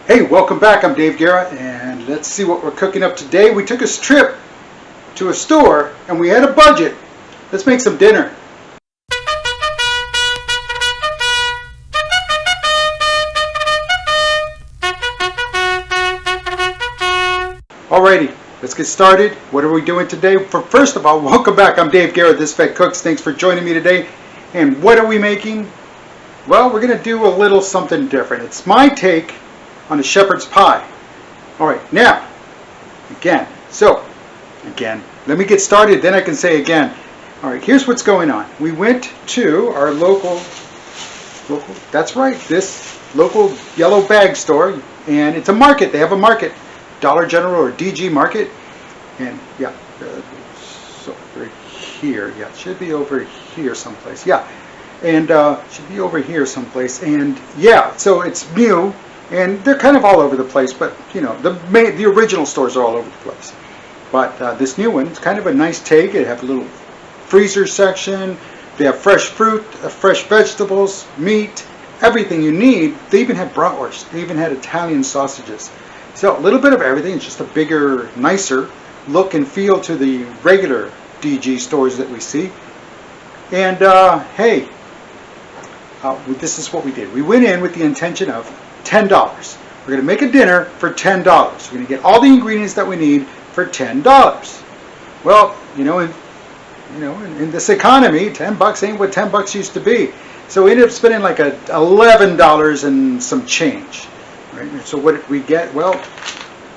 Hey, welcome back. I'm Dave Guerra, and let's see what we're cooking up today. We took a trip to a store, and we had a budget. Let's make some dinner. Alrighty, let's get started. What are we doing today? First of all, welcome back. I'm Dave Guerra, This Vet Cooks. Thanks for joining me today. And what are we making? Well, we're going to do a little something different. It's my take on a shepherd's pie. All right, now, again, let me get started, then I can say again. All right, here's what's going on. We went to our local, that's right, this local yellow bag store, and it's a market. They have a market, Dollar General or DG Market, and yeah, so right here, yeah, it should be over here someplace, yeah, and should be over here someplace, and yeah, so it's new. And they're kind of all over the place, but you know, the original stores are all over the place. But this new one, it's kind of a nice take. They have a little freezer section. They have fresh fruit, fresh vegetables, meat, everything you need. They even have bratwurst. They even had Italian sausages. So a little bit of everything. It's just a bigger, nicer look and feel to the regular DG stores that we see. And hey, this is what we did. We went in with the intention of $10. We're going to make a dinner for $10. We're going to get all the ingredients that we need for $10. Well, in this economy, $10 ain't what $10 used to be. So we ended up spending like $11 and some change. Right? So what did we get? Well,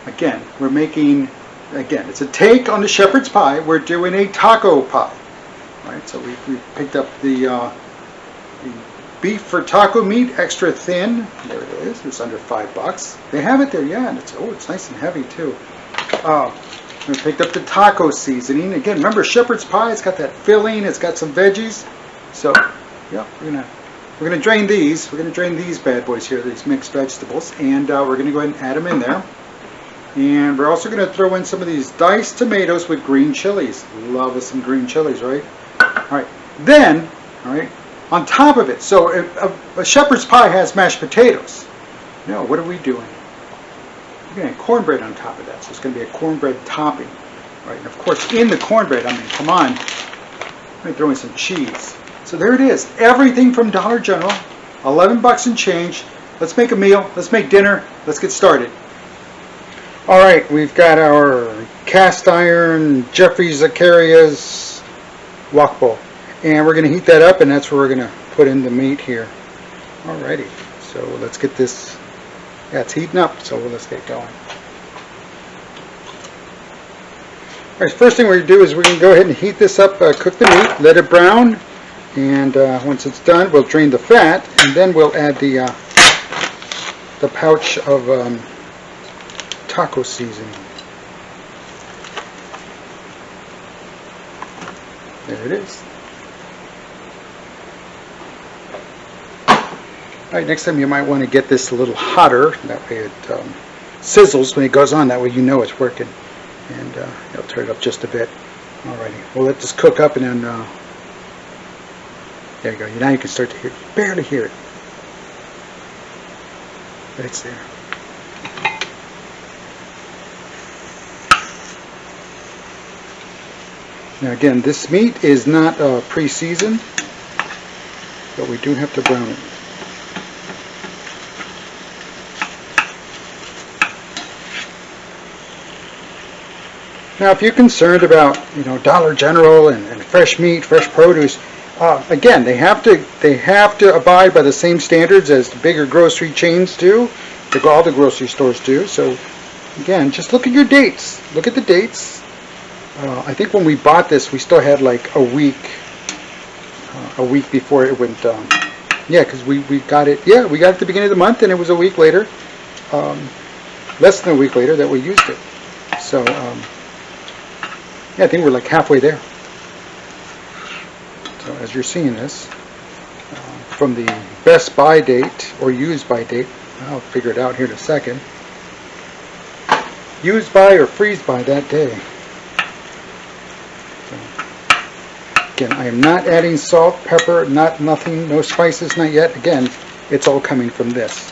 again, we're making, it's a take on the shepherd's pie. We're doing a taco pie. Right? So we picked up the beef for taco meat, extra thin. There it is. It's under $5. They have it there, yeah, and it's nice and heavy too. We picked up the taco seasoning. Again, remember shepherd's pie? It's got that filling. It's got some veggies. So, yeah, we're gonna drain these. We're gonna drain these bad boys here, these mixed vegetables, and we're gonna go ahead and add them in there. And we're also gonna throw in some of these diced tomatoes with green chilies. Love us some green chilies, right? All right. Then, all right. On top of it, so a shepherd's pie has mashed potatoes. No, what are we doing? We're going to have cornbread on top of that, so it's going to be a cornbread topping. Right? And of course, in the cornbread, I mean, come on, let me throw in some cheese. So there it is, everything from Dollar General, $11 and change. Let's make a meal, let's make dinner, let's get started. All right, we've got our cast iron Jiffy Zacarias wok bowl. And we're going to heat that up, and that's where we're going to put in the meat here. Alrighty, so let's get this, yeah, it's heating up, so let's get going. Alright, first thing we're going to do is we're going to go ahead and heat this up, cook the meat, let it brown, and once it's done, we'll drain the fat, and then we'll add the pouch of taco seasoning. There it is. Alright, next time you might want to get this a little hotter. That way it sizzles when it goes on. That way you know it's working. And you'll turn it up just a bit. Alrighty, we'll let this cook up, and then there you go. Now you can start to hear it. Barely hear it. But it's there. Now again, this meat is not pre-seasoned, but we do have to brown it. Now, if you're concerned about, Dollar General and fresh meat, fresh produce, again, they have to abide by the same standards as the bigger grocery chains do. All the grocery stores do. So, again, just look at your dates. Look at the dates. I think when we bought this, we still had like a week before it went. Yeah, because we got it. Yeah, we got it at the beginning of the month, and it was a week later, less than a week later, that we used it. So. Yeah, I think we're like halfway there. So as you're seeing this, from the best by date or used by date, I'll figure it out here in a second. Used by or freeze by that day. So, again, I am not adding salt, pepper, nothing, no spices, not yet. Again, it's all coming from this.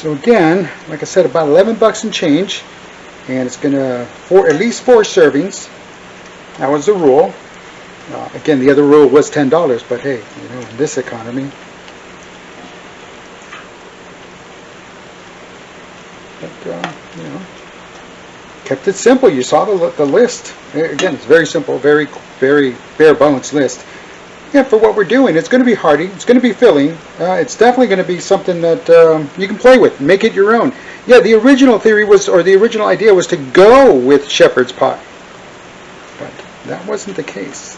So again, like I said, about 11 bucks and change, and it's gonna at least 4 servings. That was the rule. Again, the other rule was $10, but hey, you know, in this economy. But you know, kept it simple. You saw the list. Again, it's very simple, very bare bones list. Yeah, for what we're doing, it's going to be hearty. It's going to be filling. It's definitely going to be something that you can play with, make it your own. Yeah, the original theory was, or the original idea was to go with shepherd's pie, but that wasn't the case.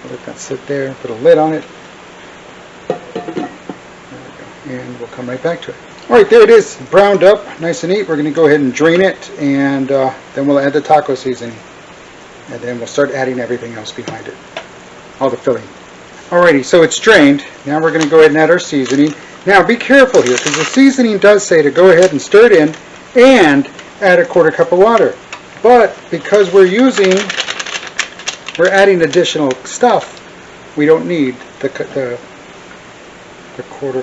Let that sit there. Put a lid on it. There we go, and we'll come right back to it. Alright, there it is, browned up, nice and neat. We're going to go ahead and drain it, and then we'll add the taco seasoning. And then we'll start adding everything else behind it, all the filling. Alrighty, so it's drained. Now we're going to go ahead and add our seasoning. Now be careful here, because the seasoning does say to go ahead and stir it in and add a 1/4 cup of water. But because we're adding additional stuff, we don't need the 1/4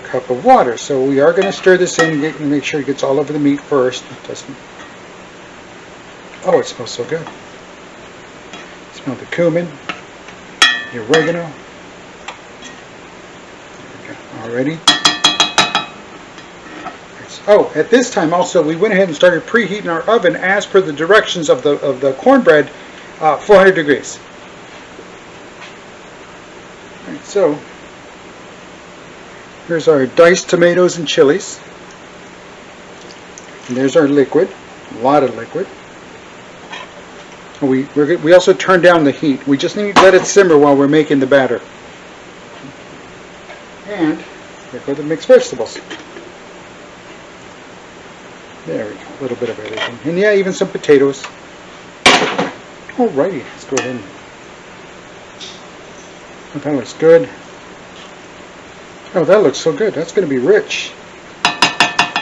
cup of water. So we are going to stir this in and make sure it gets all over the meat first. It doesn't. Oh, it smells so good. Smell the cumin, the oregano. Already. Oh, at this time also we went ahead and started preheating our oven as per the directions of the cornbread, 400 degrees. All right, so here's our diced tomatoes and chilies. And there's our liquid, a lot of liquid. We also turn down the heat. We just need to let it simmer while we're making the batter. And there go the mixed vegetables. There we go, a little bit of everything. And yeah, even some potatoes. Alrighty, let's go ahead and... Oh, that looks good. Oh, that looks so good. That's going to be rich.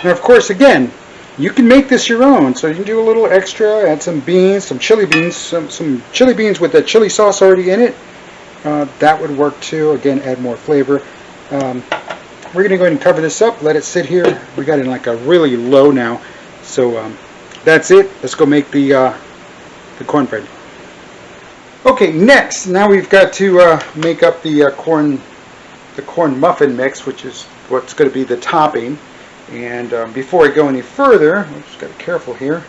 Now, of course, again, you can make this your own. So you can do a little extra, add some beans, some chili beans, some chili beans with the chili sauce already in it. That would work too. Again, add more flavor. We're going to go ahead and cover this up, let it sit here. We got it in like a really low now. So that's it. Let's go make the cornbread. Okay, next, now we've got to make up the corn muffin mix, which is what's going to be the topping. And before I go any further, I just got to be careful here.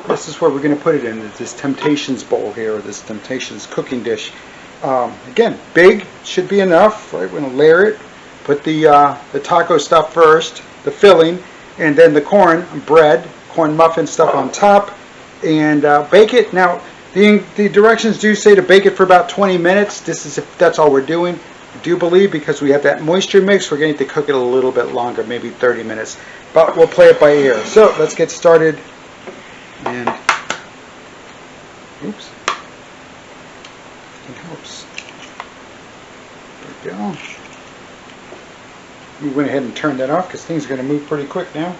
This is where we're going to put it in, this Temptations bowl here, or this Temptations cooking dish. Again, big should be enough. Right? We're going to layer it, put the taco stuff first, the filling, and then the corn muffin stuff on top, and bake it. Now, the directions do say to bake it for about 20 minutes. This is if that's all we're doing. I do believe because we have that moisture mix, we're going to cook it a little bit longer, maybe 30 minutes. But we'll play it by ear. So let's get started. And oops, it helps. There we go. We went ahead and turned that off because things are going to move pretty quick now.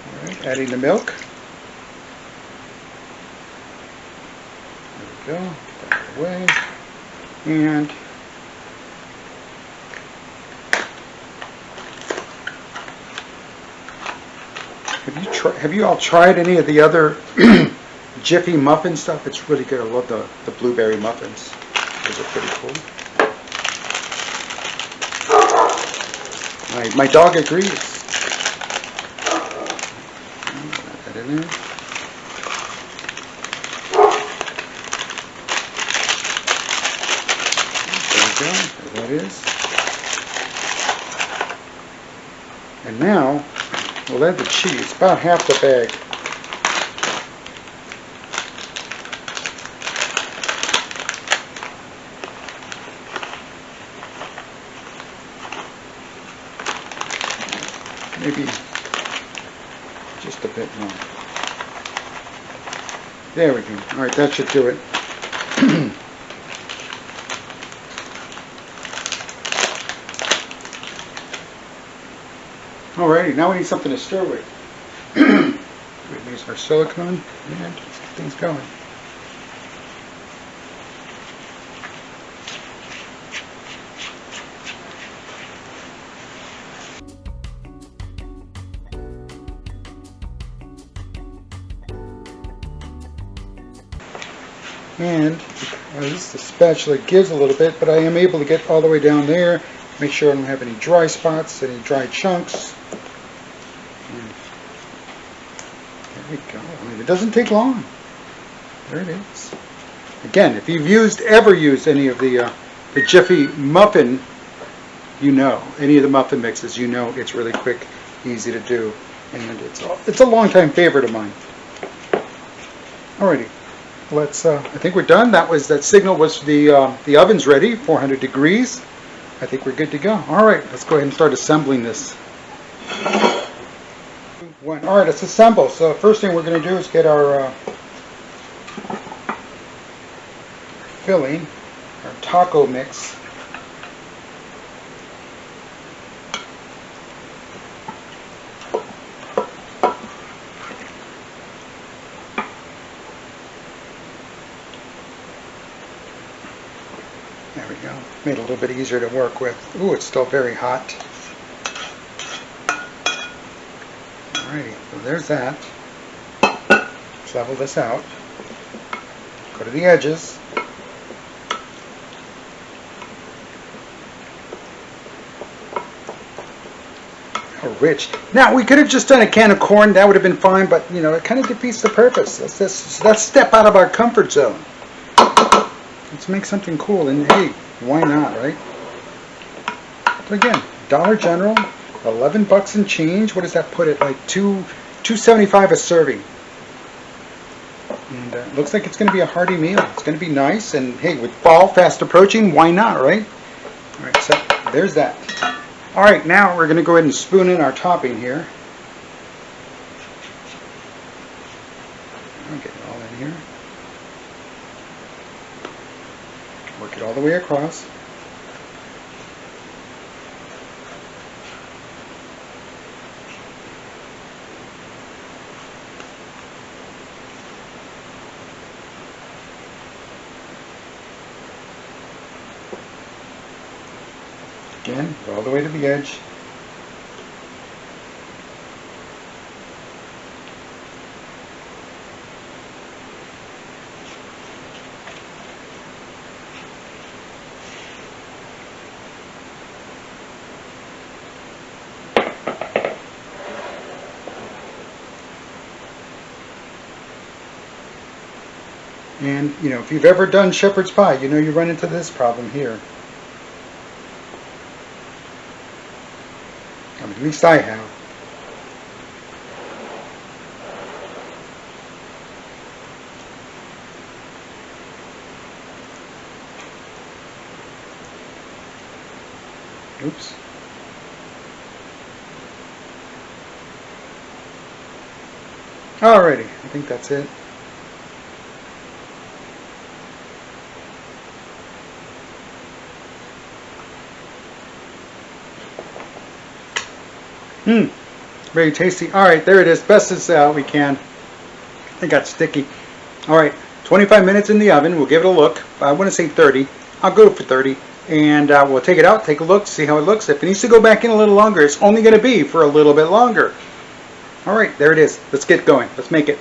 All right, adding the milk. There we go. Put that away. And have you all tried any of the other Jiffy muffin stuff? It's really good. I love the blueberry muffins. Those are pretty cool. My dog agrees. Put that in there. There that is. And now we'll add the cheese, about half the bag. Maybe just a bit more. There we go. All right, that should do it. Alrighty, now we need something to stir with. We use our silicone and get things going. And because the spatula gives a little bit, but I am able to get all the way down there, make sure I don't have any dry spots, any dry chunks. And there we go. I mean, it doesn't take long. There it is. Again, if you've ever used any of the Jiffy muffin, you know, any of the muffin mixes, you know it's really quick, easy to do, and it's a long-time favorite of mine. Alrighty. Let's. I think we're done. That signal was the oven's ready, 400 degrees. I think we're good to go. All right, let's go ahead and start assembling this. All right, let's assemble. So first thing we're going to do is get our filling, our taco mix. There we go. Made it a little bit easier to work with. Ooh, it's still very hot. Alrighty, so there's that. Let's level this out. Go to the edges. How rich. Now, we could have just done a can of corn. That would have been fine, but, you know, it kind of defeats the purpose. Let's step out of our comfort zone. Let's make something cool, and hey, why not, right? So again, Dollar General, 11 bucks and change. What does that put it? Like $2.75 a serving. And looks like it's going to be a hearty meal. It's going to be nice, and hey, with fall fast approaching, why not, right? All right, so there's that. All right, now we're going to go ahead and spoon in our topping here. I'll get it all in here. Work it all the way across. Again, go all the way to the edge. And, you know, if you've ever done shepherd's pie, you know you run into this problem here. At least I have. Oops. Alrighty, I think that's it. Very tasty. Alright, there it is. Best as we can. It got sticky. Alright, 25 minutes in the oven. We'll give it a look. I want to say 30. I'll go for 30. And we'll take it out, take a look, see how it looks. If it needs to go back in a little longer, it's only going to be for a little bit longer. Alright, there it is. Let's get going. Let's make it.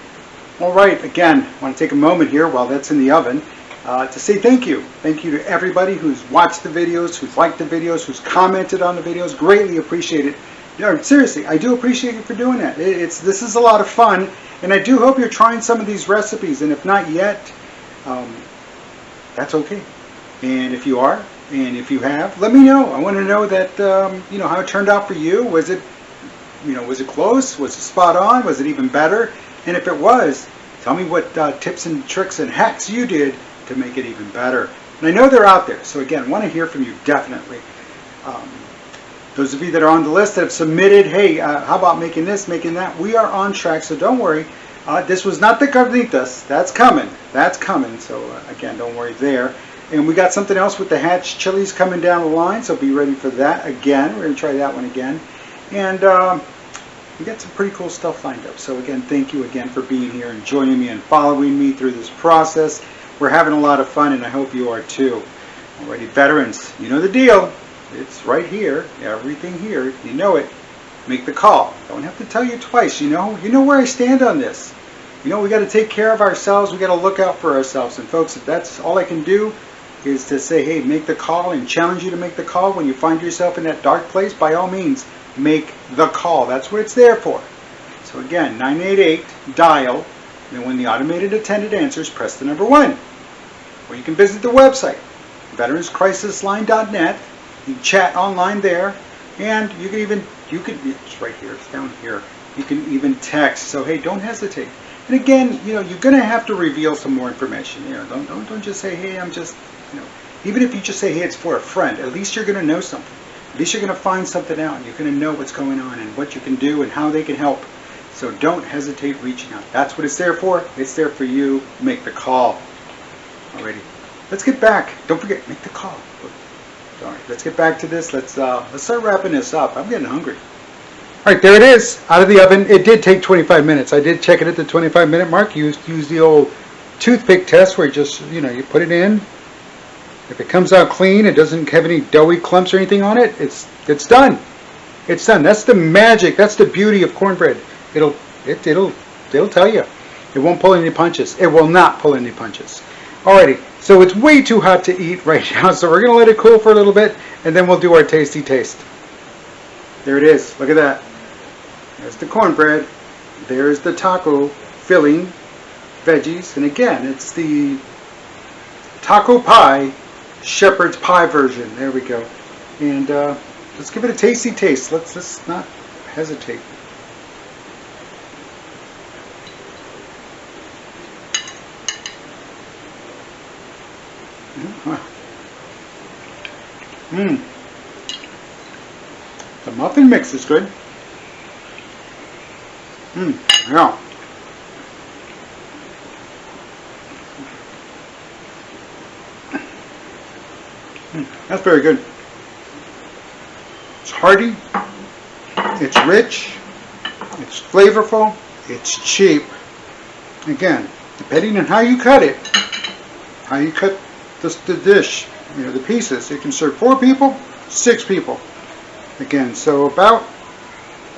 Alright, again, I want to take a moment here while that's in the oven to say thank you. Thank you to everybody who's watched the videos, who's liked the videos, who's commented on the videos. Greatly appreciate it. No, seriously, I do appreciate you for doing that. This is a lot of fun, and I do hope you're trying some of these recipes, and if not yet, that's okay. And if you are, and if you have, let me know. I want to know that, you know, how it turned out for you. Was it, you know, was it close? Was it spot on? Was it even better? And if it was, tell me what tips and tricks and hacks you did to make it even better. And I know they're out there, so again, I want to hear from you, definitely. Those of you that are on the list that have submitted, hey, how about making this, making that? We are on track, so don't worry. This was not the carnitas. That's coming. That's coming. So, again, don't worry there. And we got something else with the hatch chilies coming down the line, so be ready for that again. We're going to try that one again. And we got some pretty cool stuff lined up. So, again, thank you again for being here and joining me and following me through this process. We're having a lot of fun, and I hope you are too. Alrighty, veterans, you know the deal. It's right here, everything here, you know it. Make the call. Don't have to tell you twice, you know where I stand on this. You know, we got to take care of ourselves. We got to look out for ourselves. And folks, if that's all I can do is to say, hey, make the call and challenge you to make the call when you find yourself in that dark place. By all means, make the call. That's what it's there for. So again, 988, dial, and when the automated attendant answers, press the number 1. Or you can visit the website, veteranscrisisline.net. You can chat online there, and you can it's right here, it's down here. You can even text. So hey, don't hesitate. And again, you know, you're going to have to reveal some more information. You know, don't just say, hey, I'm just, you know, even if you just say, hey, it's for a friend, at least you're going to know something. At least you're going to find something out. You're going to know what's going on and what you can do and how they can help. So don't hesitate reaching out. That's what it's there for. It's there for you. Make the call. Alrighty. Let's get back. Don't forget, make the call. All right, let's get back to this. Let's start wrapping this up. I'm getting hungry. All right, there it is, out of the oven. It did take 25 minutes. I did check it at the 25-minute mark. Use the old toothpick test where you just, you know, you put it in. If it comes out clean, it doesn't have any doughy clumps or anything on it, it's done. It's done. That's the magic. That's the beauty of cornbread. It'll tell you. It won't pull any punches. It will not pull any punches. Alrighty, so it's way too hot to eat right now, so we're going to let it cool for a little bit, and then we'll do our tasty taste. There it is. Look at that. There's the cornbread. There's the taco filling, veggies, and again, it's the taco pie, shepherd's pie version. There we go. And let's give it a tasty taste. Let's not hesitate. The muffin mix is good. Yeah. That's very good. It's hearty. It's rich. It's flavorful. It's cheap. Again, depending on how you cut it, how you cut the dish, you know, the pieces, it can serve 4 people, 6 people. Again, so about,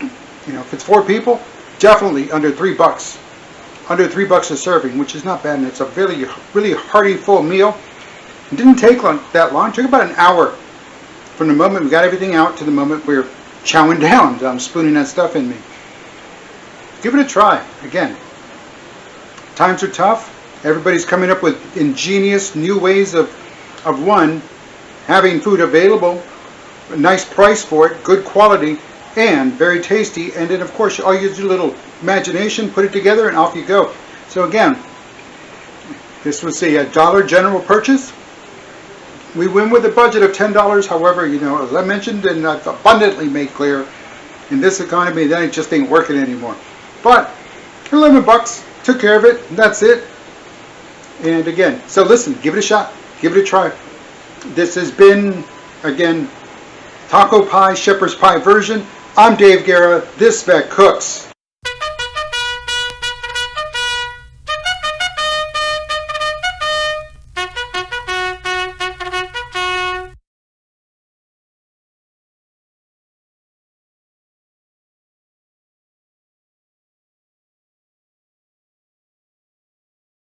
you know, if it's 4 people, definitely under $3. Under $3 a serving, which is not bad, and it's a really, really hearty, full meal. It didn't take that long. It took about an hour from the moment we got everything out to the moment we were chowing down. I'm spooning that stuff in me. Give it a try. Again, times are tough. Everybody's coming up with ingenious new ways of one, having food available, a nice price for it, good quality, and very tasty. And then, of course, all you use your little imagination, put it together, and off you go. So again, this was a dollar general purchase. We went with a budget of $10. However, you know, as I mentioned and I've abundantly made clear, in this economy, that it just ain't working anymore. But $11 took care of it. And that's it. And again, so listen, give it a shot. Give it a try. This has been, again, taco pie, shepherd's pie version. I'm Dave Guerra. This Vet Cooks.